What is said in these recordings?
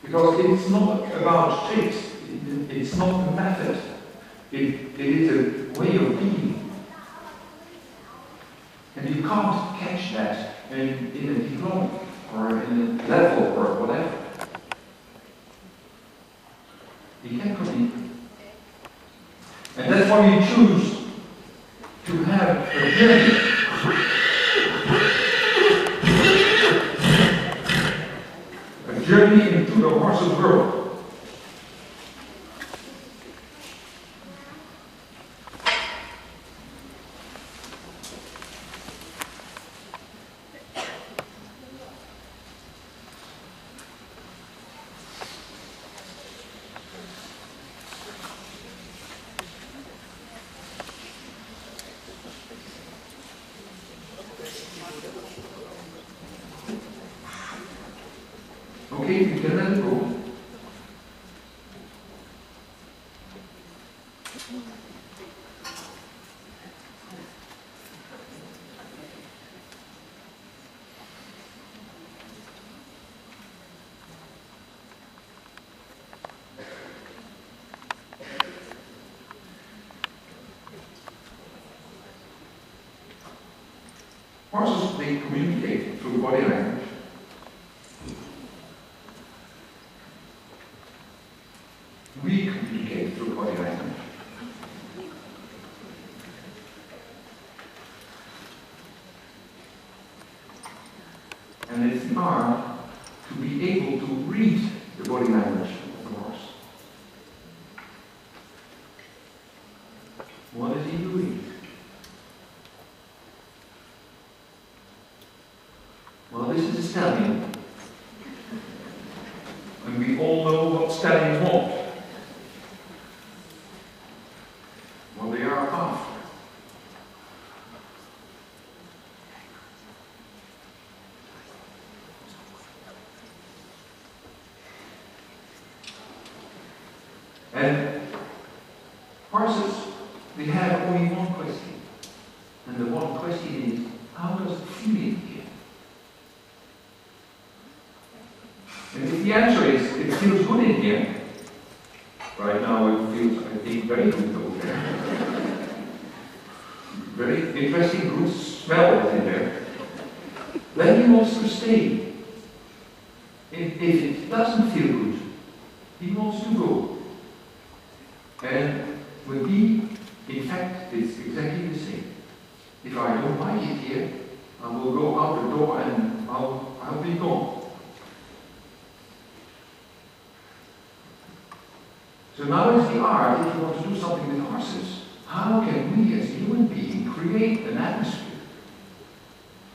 Because it's not about tricks, it's not a method, it is a way of being. And you can't catch that in a diploma or in a level or whatever. You can't copy. And that's why you choose to have a journey. A journey into the horse's world. Okay, you can let it go. Horses, they communicate through body language. We communicate through body language. And it's hard to be able to read the body language of the horse. What is he doing? Well, this is a stallion. And we all know what stallions want. What they are after. And horses, they have only one question. And the one question is, how does it feel in here? And if the answer is, it feels good in here, right now it feels, I think, very good over there. Very interesting, good smell in there. Then he wants to stay. If it doesn't feel good, he wants to go. And with me, in fact, it's exactly the same. If I don't like it here, I will go out the door and I'll be gone. So now is the art, if you want to do something with horses, how can we as human beings create an atmosphere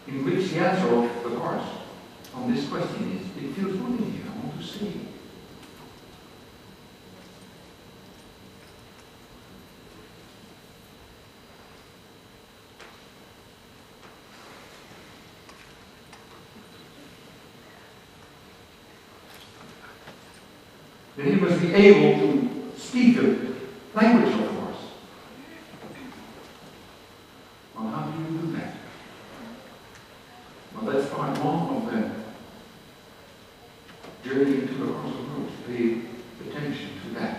in which the answer of the horse on this question is, it feels good in here, I want to stay. Then he must be able to speak the language of the horse. Well, how do you do that? Well, that's part one of the journey into the horse's world. Pay attention to that.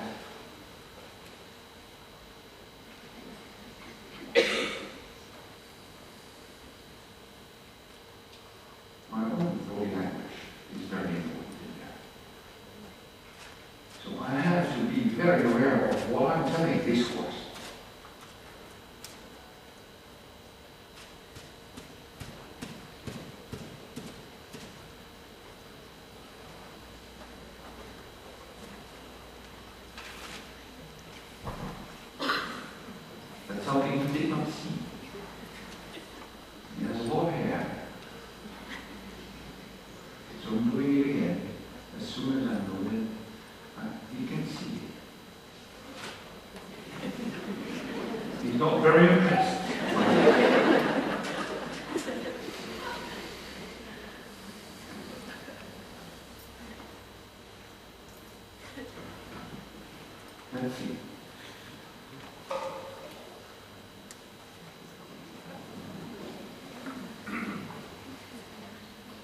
My own body language is very important. So I have to be very aware of what I'm telling this horse. That's something you did not see. He has a lot of hair. So I'm doing it again. As soon as I'm doing it, you can see it. He's not very impressed. Let's see.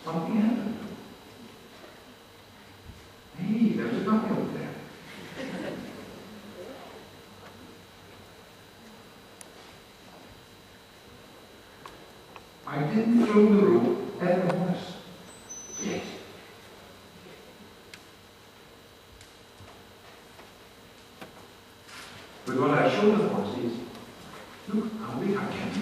Something happened. Hey. there's nothing up there. I didn't throw the rope at the horse. Yes. But what I showed the horse is, look how big I can be.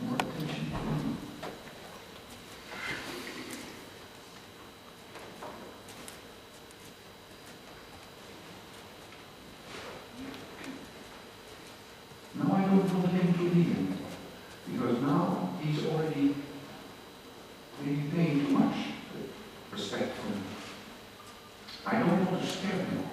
More attention. Now I don't want him to leave him, because now he's already paying too much respect for me. I don't want to scare him.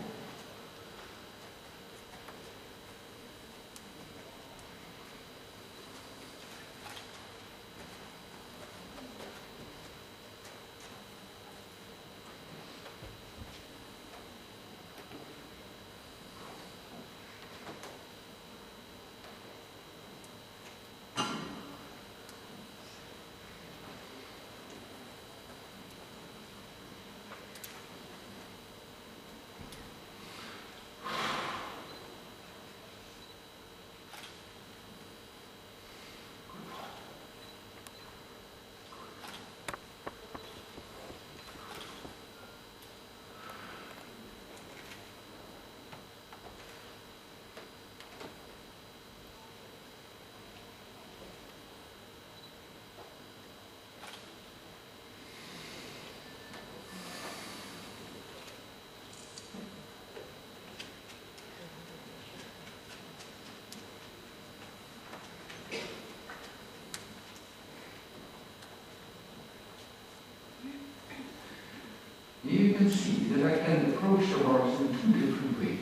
Here you can see that I can approach the horse in two different ways.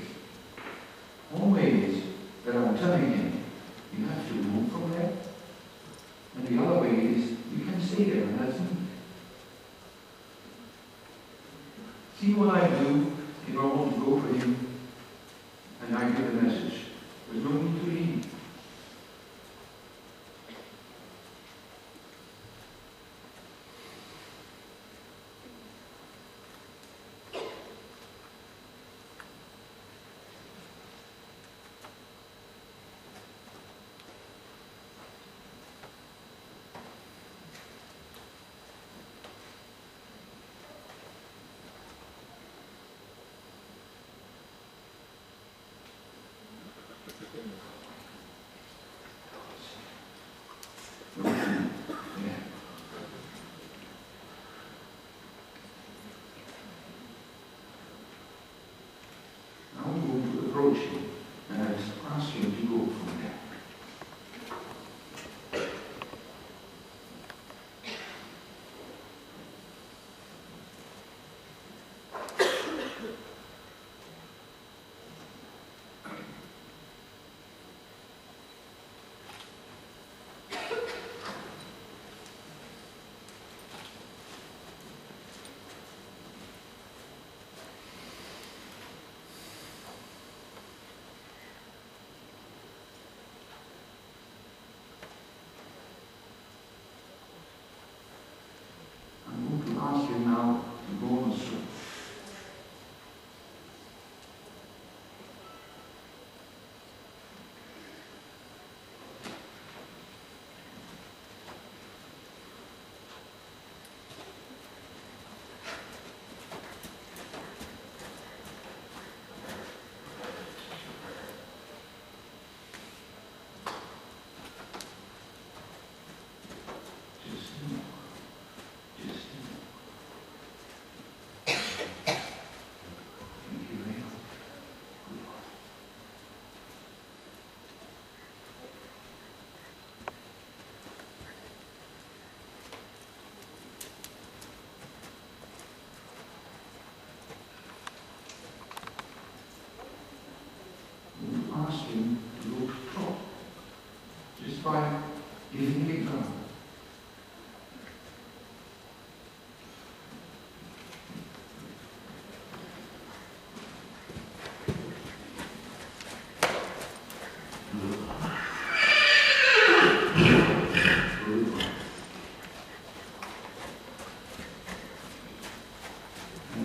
One way is that I'm telling him, you have to move from there. And the other way is, you can stay there and that's me. See what I do if I want to go for him and I give a message. There's no need to leave.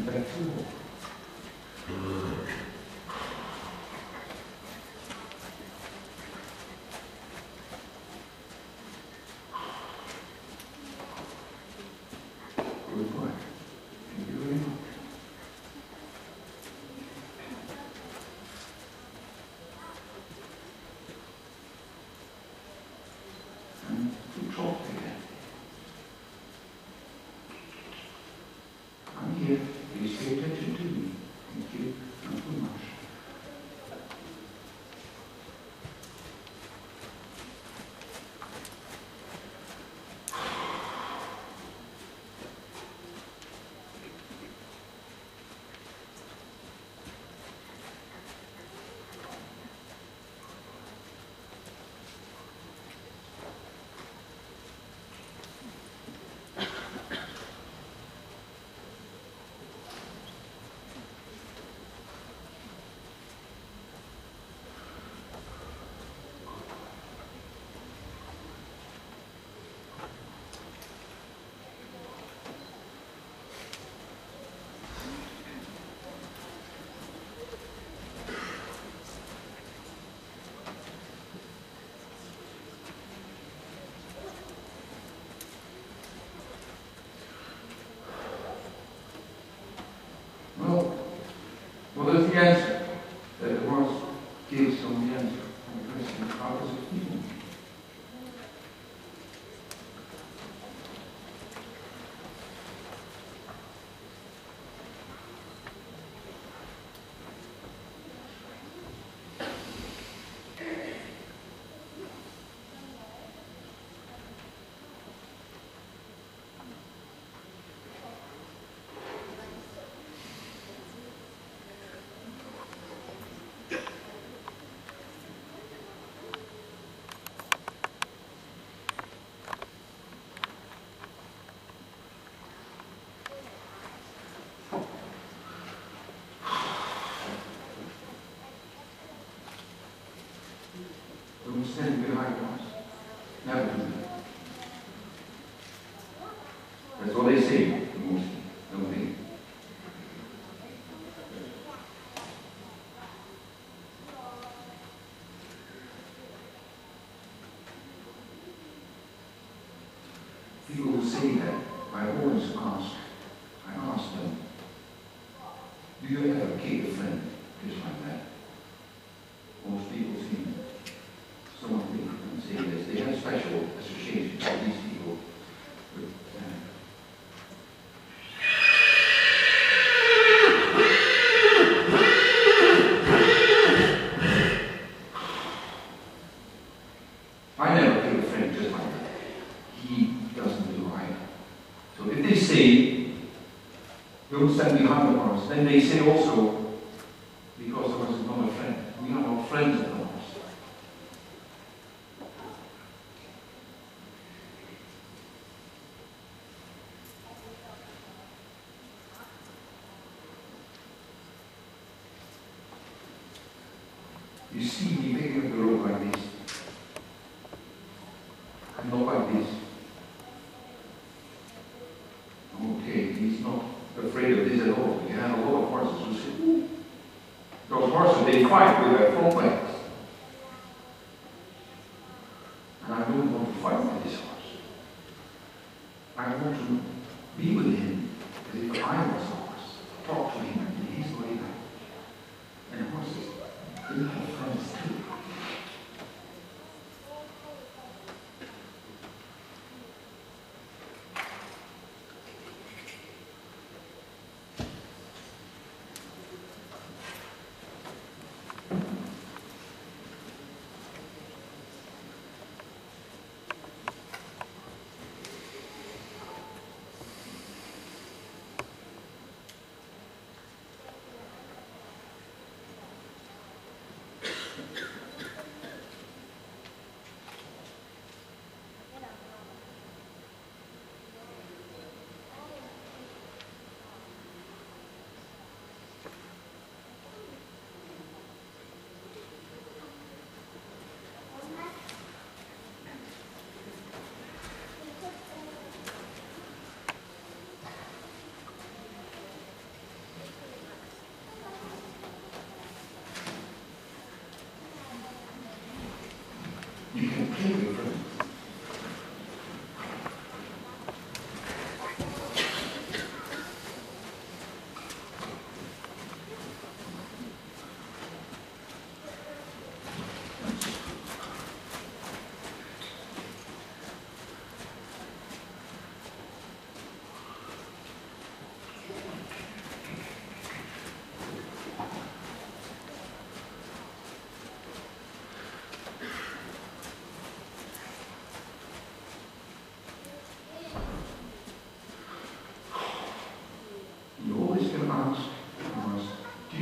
back to work. Goodbye. Thank you very much. And to talk again. I'm here. Please pay attention to me. Thank you. Not too much. Well, what is the answer? That was gives some the answer on the question, how does it feel? Don't stand behind us. Never do that. That's what they say, mostly, don't they? People who say that, I always ask them, do you ever keep a friend just like that? Most people seem, some of them can say this, they have special associations with these people. But, I never keep a friend just like that. He doesn't do either. So if they say, don't stand behind the bars, then they say also, because of us is not a friend. We are not friends of ours. You see me picking up the road like this. And not like this. Okay, he's not afraid of this at all. You have a lot of horses who say, ooh. Those horses, they fight with their front legs. And I don't want to fight with this horse. I want to be with him as if I was a horse. Talk to him in his way. And horses, they have friends too.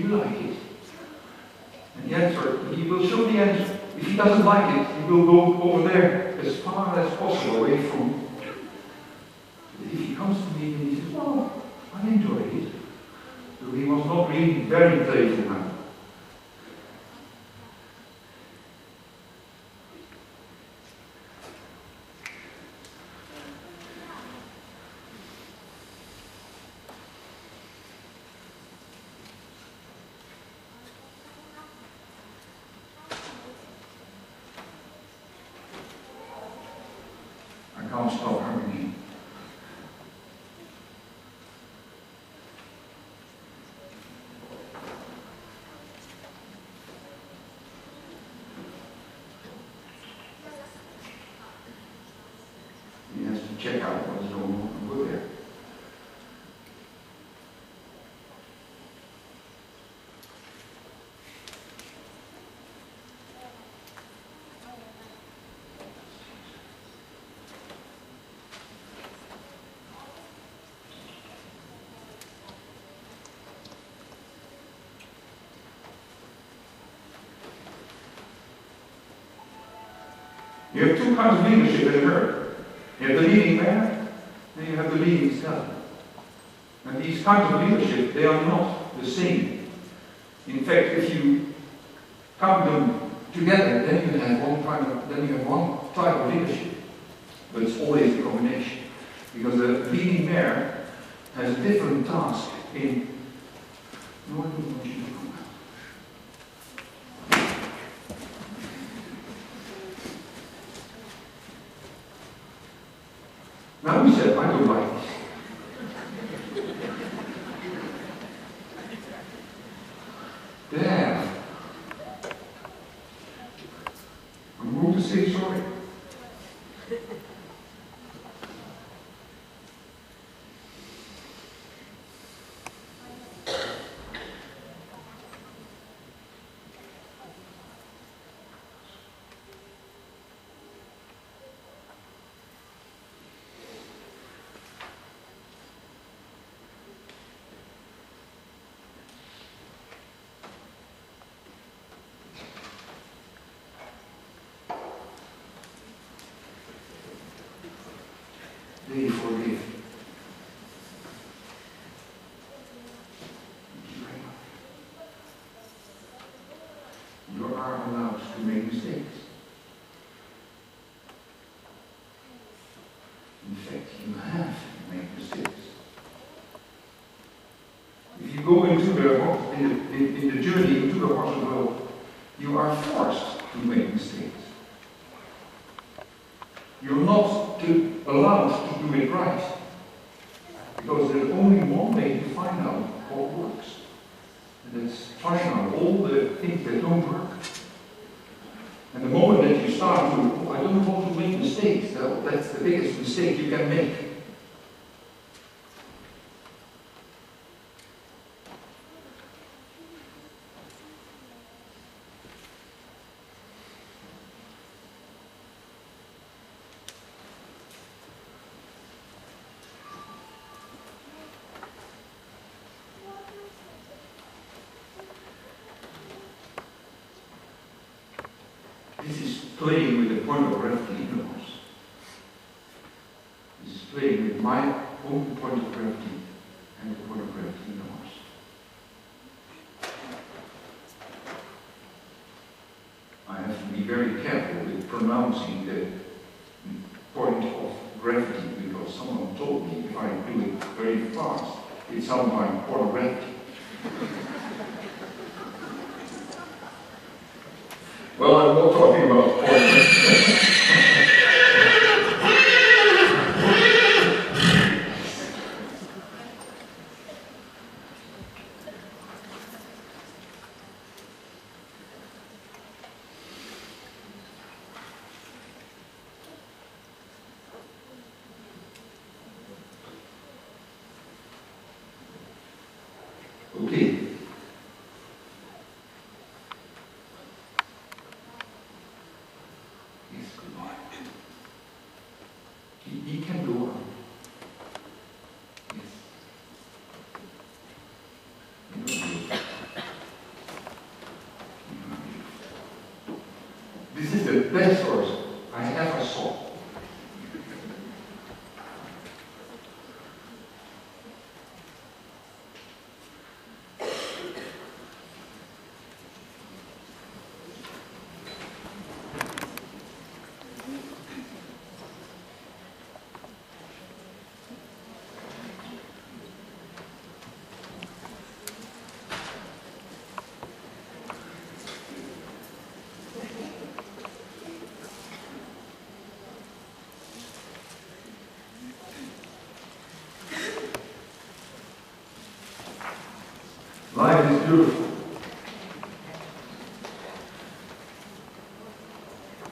you like it? And the answer, he will show the answer. If he doesn't like it, he will go over there as far as possible away from. But if he comes to me and he says, well, I enjoyed it. So he was not really very playful now. I can't stop hurrying. He has to check out what's going on and go there. You have two kinds of leadership in America. You have the leading man, and you have the leading skeleton. And these kinds of leadership, they are not the same. In fact, if you count them together, then you have one type of leadership. But it's always a combination. Because the leading mayor has a different task in. No, I don't want you to come out. Now he said, I don't like this. Damn. I'm going to say sorry. They forgive. You are allowed to make mistakes. In fact, you have to make mistakes. If you go into in the journey into the heart of the world, you are forced to make mistakes. You're not allowed to do it right. Because there's only one way to find out what works. And that's find out all the things that don't work. And the moment that you start to, oh, I don't want to make mistakes, that's the biggest mistake you can make. This is playing with the point of gravity in the Mars. This is playing with my own point of gravity and the point of gravity in the Mars. I have to be very careful with pronouncing the point of gravity because someone told me if I do it very fast, it sounds like point of gravity. Well, I'm not talking about poison. Okay. He can go on. Yes. true.